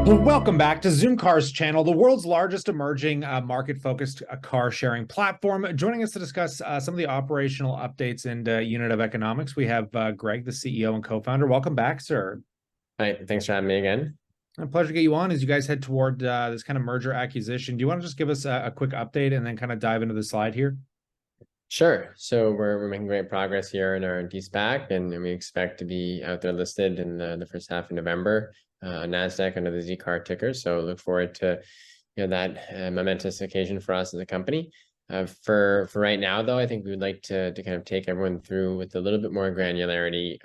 Welcome back to Zoomcar's channel, the world's largest emerging market-focused car sharing platform. Joining us to discuss some of the operational updates and unit of economics, we have Greg, the CEO and co-founder. Welcome back, sir. Hi, thanks for having me again. A pleasure to get you on as you guys head toward this kind of merger acquisition. Do you want to just give us a quick update and then kind of dive into the slide here? Sure. So we're making great progress here in our de-SPAC, and we expect to be out there listed in the first half of November, NASDAQ under the Zcar ticker. So look forward to that momentous occasion for us as a company. For right now, though, I think we would like to kind of take everyone through with a little bit more granularity.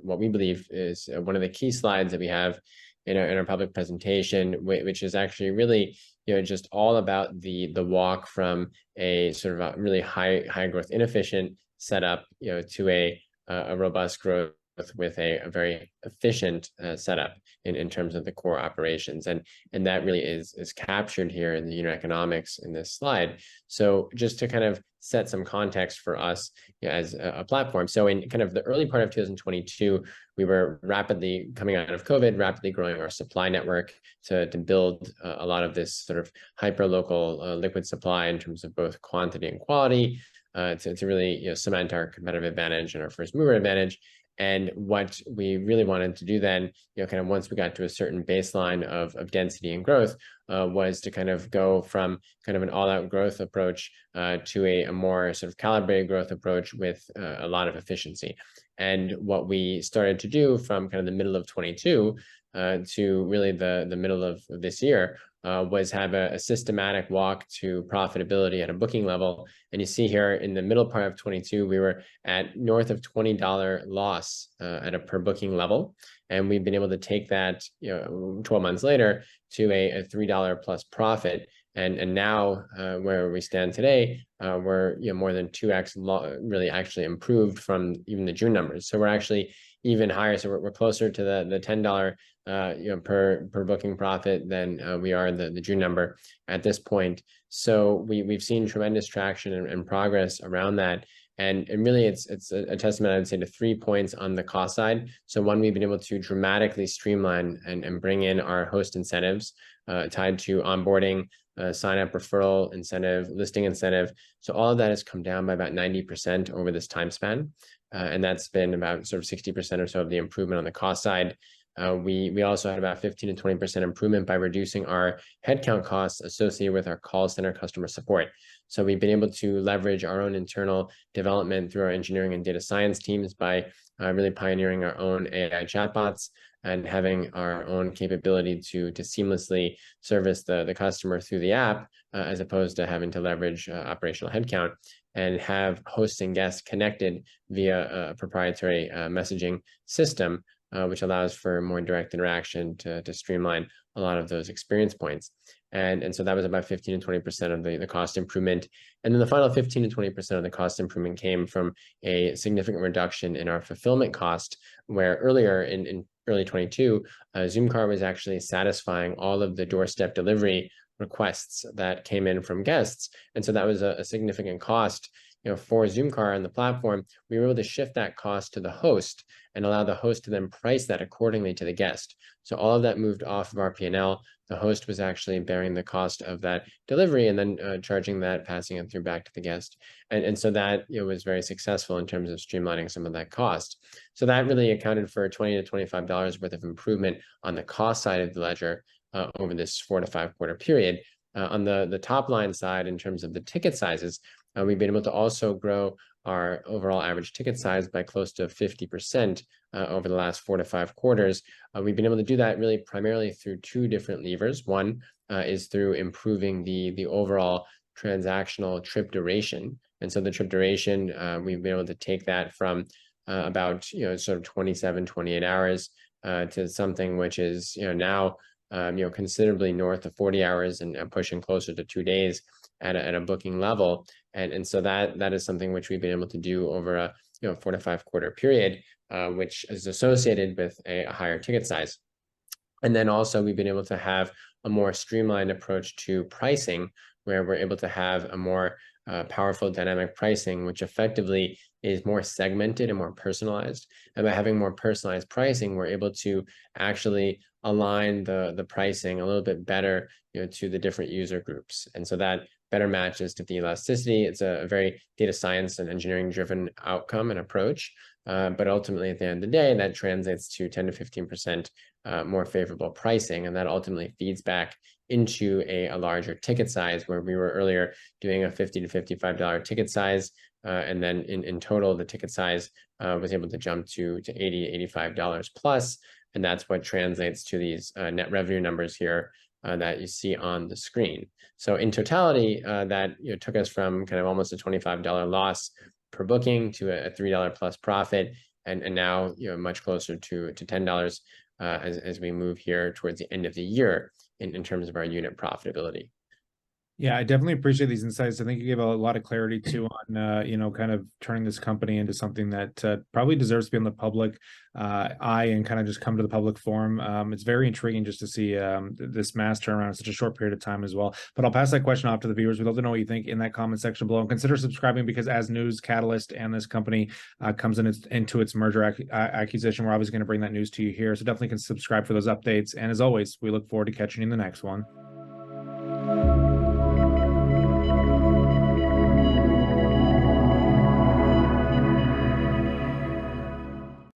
What we believe is one of the key slides that we have in our public presentation, which is actually really just all about the walk from a sort of a really high growth inefficient setup to a robust growth with a very efficient setup in terms of the core operations, and that really is captured here in the unit economics in this slide. So just to kind of set some context for us as a platform. So in kind of the early part of 2022, we were rapidly coming out of COVID, rapidly growing our supply network to build a lot of this sort of hyper-local liquid supply in terms of both quantity and quality to really cement our competitive advantage and our first mover advantage. And what we really wanted to do then, kind of once we got to a certain baseline of density and growth, was to kind of go from kind of an all-out growth approach to a more sort of calibrated growth approach with a lot of efficiency. And what we started to do from kind of the middle of 22 to really the middle of this year was have a systematic walk to profitability at a booking level. And you see here in the middle part of 22, we were at north of $20 loss at a per booking level. And we've been able to take that 12 months later to a $3 plus profit. And now where we stand today, we're more than 2x really actually improved from even the June numbers. So we're actually even higher. So we're closer to the $10 per booking profit than we are the June number at this point. So we've seen tremendous traction and progress around that. And really, it's a testament, I would say, to 3 points on the cost side. So one, we've been able to dramatically streamline and bring in our host incentives tied to onboarding, sign-up referral incentive, listing incentive. So all of that has come down by about 90% over this time span. And that's been about sort of 60% or so of the improvement on the cost side. We also had about 15 to 20% improvement by reducing our headcount costs associated with our call center customer support. So we've been able to leverage our own internal development through our engineering and data science teams by really pioneering our own AI chatbots and having our own capability to seamlessly service the customer through the app, as opposed to having to leverage operational headcount, and have hosts and guests connected via a proprietary messaging system, which allows for more direct interaction to streamline a lot of those experience points. And so that was about 15 to 20% of the cost improvement. And then the final 15 to 20% of the cost improvement came from a significant reduction in our fulfillment cost, where earlier in early 22, Zoomcar was actually satisfying all of the doorstep delivery requests that came in from guests. And so that was a significant cost. For Zoomcar on the platform, we were able to shift that cost to the host and allow the host to then price that accordingly to the guest. So all of that moved off of our P&L. The host was actually bearing the cost of that delivery and then charging that, passing it through back to the guest. And so that was very successful in terms of streamlining some of that cost. So that really accounted for $20 to $25 worth of improvement on the cost side of the ledger over this 4 to 5 quarter period. On the top line side, in terms of the ticket sizes, we've been able to also grow our overall average ticket size by close to 50% over the last 4 to 5 quarters. We've been able to do that really primarily through 2 different levers. One is through improving the overall transactional trip duration. And so the trip duration, we've been able to take that from about sort of 27, 28 hours to something which is now considerably north of 40 hours and pushing closer to 2 days at a booking level. And so that is something which we've been able to do over a 4 to 5 quarter period, which is associated with a higher ticket size. And then also we've been able to have a more streamlined approach to pricing, where we're able to have a more powerful dynamic pricing, which effectively is more segmented and more personalized. And by having more personalized pricing, we're able to actually align the pricing a little bit better, to the different user groups. And so that better matches to the elasticity. It's a very data science and engineering driven outcome and approach. But ultimately, at the end of the day, that translates to 10 to 15% more favorable pricing. And that ultimately feeds back into a larger ticket size, where we were earlier doing a $50 to $55 ticket size. And then in total, the ticket size was able to jump to $80 to $85 plus. And that's what translates to these net revenue numbers here that you see on the screen. So in totality, that took us from kind of almost a $25 loss per booking to a $3 plus profit, and now much closer to $10 as we move here towards the end of the year in terms of our unit profitability. Yeah, I definitely appreciate these insights. I think you gave a lot of clarity too on, kind of turning this company into something that probably deserves to be on the public eye and kind of just come to the public forum. It's very intriguing just to see this mass turnaround in such a short period of time as well. But I'll pass that question off to the viewers. We'd love to know what you think in that comment section below, and consider subscribing, because as news catalyst and this company comes into its merger acquisition, we're obviously going to bring that news to you here. So definitely can subscribe for those updates. And as always, we look forward to catching you in the next one.